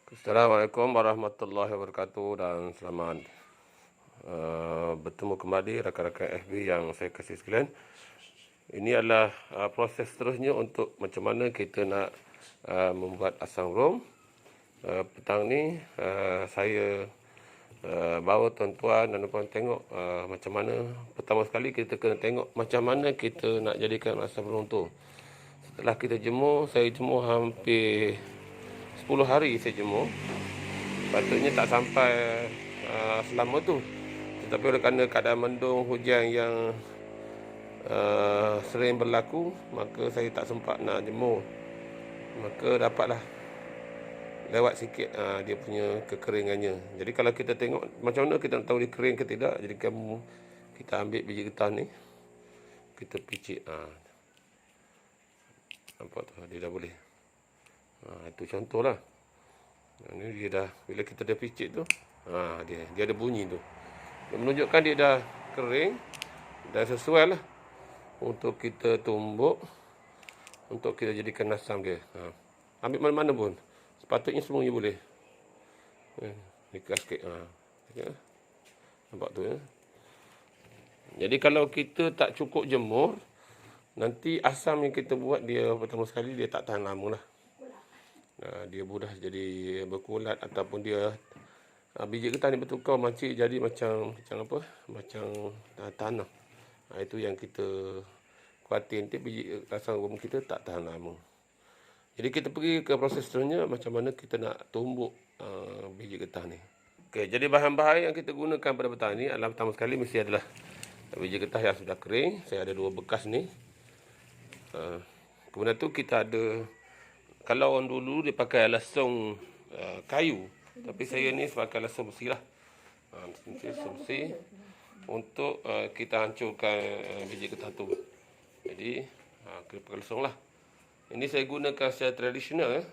Assalamualaikum warahmatullahi wabarakatuh dan selamat bertemu kembali rakan-rakan FB yang saya kasih sekalian. Ini adalah proses seterusnya untuk macam mana kita nak membuat asam rom. Petang ni saya bawa tuan-tuan dan puan tengok macam mana. Pertama sekali kita kena tengok macam mana kita nak jadikan asam rom tu. Setelah kita jemur, saya jemur hampir 10 hari saya jemur. Patutnya tak sampai selama tu. Tetapi oleh kerana keadaan mendung, hujan yang sering berlaku, maka saya tak sempat nak jemur. Maka dapatlah lewat sikit dia punya kekeringannya. Jadi kalau kita tengok macam mana kita nak tahu dia kering ke tidak, jadi kita ambil biji getah ni, kita picit. Nampak tu, dia dah boleh. Itu contohlah. Ini dia dah, bila kita dah picit tu, dia ada bunyi tu. Dia menunjukkan dia dah kering, dah sesuai lah untuk kita tumbuk, untuk kita jadikan asam dia. Ambil mana-mana pun, sepatutnya semuanya boleh. Ikat sikit. Nampak tu ya. Jadi kalau kita tak cukup jemur, nanti asam yang kita buat dia pertama sekali dia tak tahan lama lah. Dia mudah jadi berkulat ataupun dia biji getah ni bertukar makcik jadi macam apa? Macam tanah. Itu yang kita khawatir nanti biji asam rom kita tak tahan lama. Jadi kita pergi ke proses seterusnya macam mana kita nak tumbuk biji getah ni. Okey, jadi bahan-bahan yang kita gunakan pada petang ni adalah pertama sekali mesti adalah biji getah yang sudah kering. Saya ada 2 bekas ni. Kemudian tu kita ada, kalau orang dulu dia pakai lasung kayu, tapi saya ni pakai lasung besi lah. Lasung besi untuk kita hancurkan biji getah tu. Jadi kita pakai lasung lah. Ini saya gunakan secara tradisional.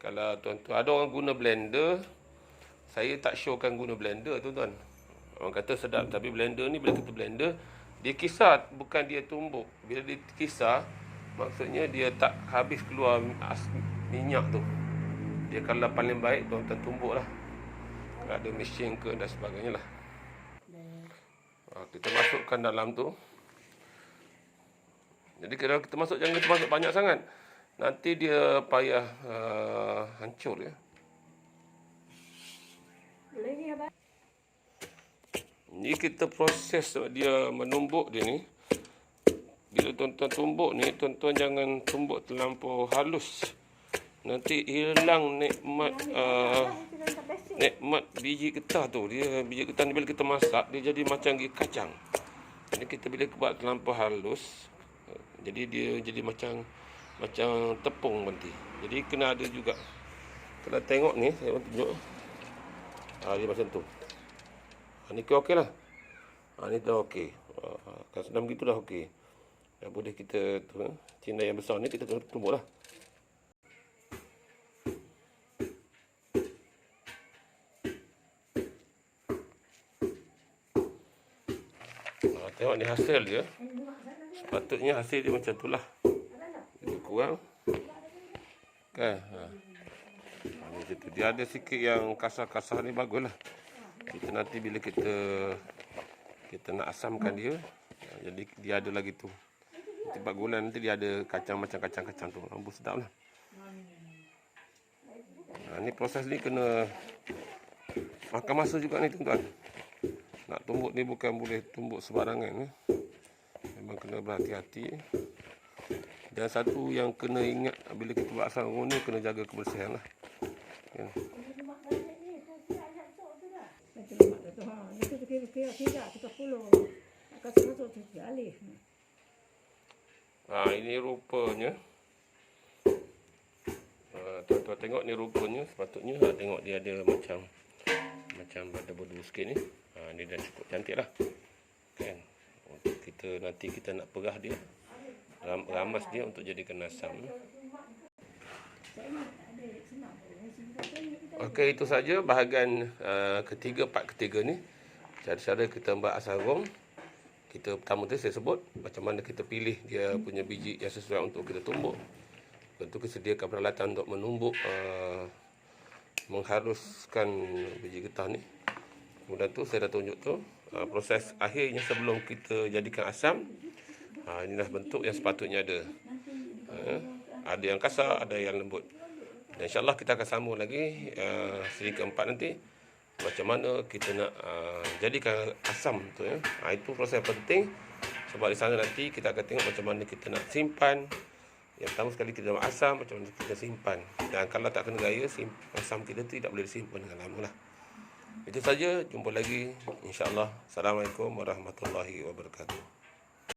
Kalau tuan-tuan ada orang guna blender, saya tak showkan guna blender tuan-tuan. Orang kata sedap, tapi blender ni bila kita blender, dia kisar, bukan dia tumbuk. Bila dia kisar, maksudnya dia tak habis keluar minyak tu. Dia kalau paling baik tuan-tuan tumbuk lah. Kalau ada mesin ke dan sebagainya lah. Kita masukkan dalam tu. Jadi kalau kita masuk, jangan kita masuk banyak sangat. Nanti dia payah hancur ya. Ni kita proses dia menumbuk dia ni. Bila tuan-tuan tumbuk ni, tuan-tuan jangan tumbuk terlampau halus. Nanti hilang nikmat biji getah tu. Dia biji getah ni bila kita masak, dia jadi macam kacang. Jadi kita bila buat terlampau halus, jadi dia jadi macam tepung nanti. Jadi kena ada juga. Kalau tengok ni, saya tunjuk. Dia macam tu. Ni okey lah. Ni dah okey. Kalau sedang begitu dah okey. Dah boleh kita cina yang besar ni kita tumbuk lah. Tengok ni hasil dia. Sepatutnya hasil dia macam tu lah. Lebih kurang. Kan? Macam tu. Dia ada sikit yang kasar-kasar ni bagus lah. Kita nanti bila kita nak asamkan dia, jadi dia ada lagi tu. Nanti 4 bulan nanti dia ada kacang macam kacang-kacang tu. Ambus sedap lah. Ni proses ni kena makan masa juga ni tuan-tuan. Nak tumbuk ni bukan boleh tumbuk sembarangan. Memang kena berhati-hati. Dan satu yang kena ingat bila kita buat asam rom ni, kena jaga kebersihan lah. Ini rupanya. Tuan-tuan tengok ni rupanya. Sepatutnya tengok dia ada macam ada berdu sikit ni. Ni dah cukup cantik lah. Kan? Untuk kita nanti kita nak perah dia, ramas dia untuk jadikan asam. Okey, itu saja bahagian part ketiga ni. Cara-cara kita buat asam rom. Kita pertama tu saya sebut macam mana kita pilih dia punya biji yang sesuai untuk kita tumbuk. Tentu kita sediakan peralatan untuk menumbuk mengharuskan biji getah ni. Kemudian tu saya dah tunjuk tu proses akhirnya sebelum kita jadikan asam. Inilah bentuk yang sepatutnya ada. Ada yang kasar, ada yang lembut. Dan insyaAllah kita akan sambung lagi seri keempat nanti, macam mana kita nak jadikan asam tu ya. Itu proses penting, sebab di sana nanti kita akan tengok macam mana kita nak simpan. Yang pertama sekali kita nak asam, macam mana kita simpan. Dan kalau tak kena gaya, asam kita tidak boleh disimpan dengan lama lah. Itu saja, jumpa lagi insyaAllah. Assalamualaikum warahmatullahi wabarakatuh.